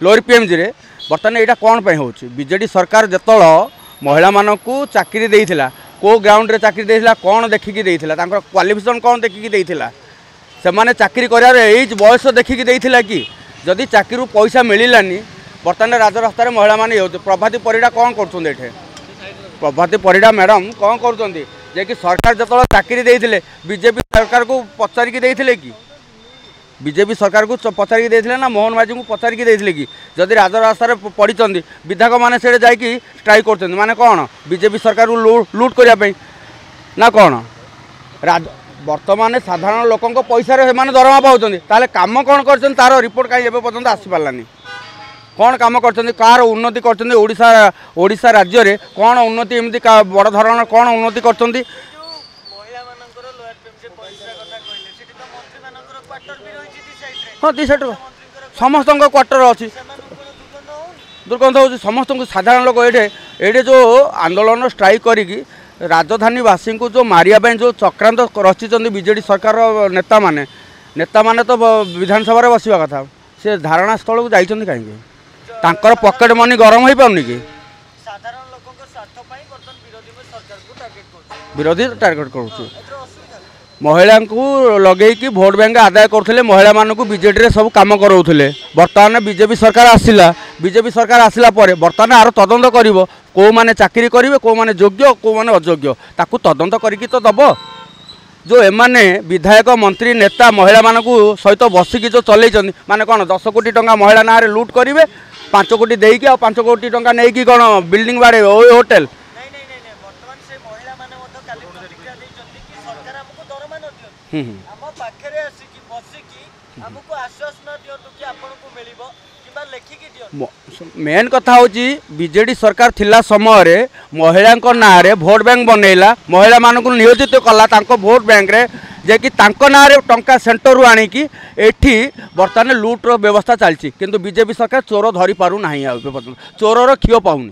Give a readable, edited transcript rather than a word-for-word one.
lower PMG रे बर्तमान यहाँ कौन पे हो बीजेडी सरकार जो महिला मानू चाकरी देइथिला को ग्राउंड रे चाकरी देइथिला कौन देखिकी देइथिला तांकर क्वालिफिकेशन कौन देखिकी देइथिला से माने चाकरी करार एज बयस देखिकी देइथिला कि जदि चाकरी पैसा मिलानी बर्तमान राजरास्तार महिला माने प्रभाती परिडा कौन कर प्रभाती परिडा मैडम कौन कर सरकार जो चाकरी देइथिले बीजेपी सरकार को पचारिकी देइथिले कि बीजेपी सरकार को पचारिकी देइथिले ना मोहन माझी को पचारिकी देइथिले कि जदि राजरास्तार पड़ी विधायक मैंने से जाकि स्ट्राइक कर माने कौन बीजेपी सरकार को लूट करने ना कौन वर्तमान साधारण लोकों पैसा दरमा पाँच ताले काम कौन कर तार रिपोर्ट कहीं एवं पर्यटन आसीपारानी कौन काम कर कार उन्नति कर राज्य में कौन उन्नति एमती बड़ धरण कौन उन्नति कर हाँ दी साइड समस्त क्वार्टर अच्छी दुर्गंध हो समस्त साधारण लोक ये जो आंदोलन स्ट्राइक करी राजधानीवासी को जो मारिया जो चक्रांत रचिंट बीजेडी सरकार नेता माने तो विधानसभा बसवा कथा से धारणा स्थल को जाइए कहीं पकेट मनी गरम हो पाऊनी कि विरोधी टार्गेट कर महिला को लगे कि भोट बैंक आदाय करते महिला मानक बीजेडी सब कम कराउले बर्तमान बीजेपी सरकार आसला बर्तमान आर तदंत कर कौ मैंने चाकरी करेंगे कौ मैंने योग्य कौ मैंने अयोग्य ताकू तदंत करके तो दब जो एमाने विधायक मंत्री नेता महिला मानक सहित बसिकी जो चल माने कौन 10 कोटी टंका महिला ना लुट करेंगे 5 कोटी देकी आ 5 कोटी टंका नहीं कि कौन बिल्डिंग बाड़े होटेल मेन कथा हूँ बीजेडी सरकार थिला समय रे महिला ना रे भोट बैंक बनैला महिला मानक नियोजित कला भोट बैंक रे जे कि ना रे टंका सेंटर रू आनिकी एठी बर्तमान लुट्र व्यवस्था चलती किंतु बीजेपी सरकार चोर धरी पारु ना चोरर खियो पाऊनी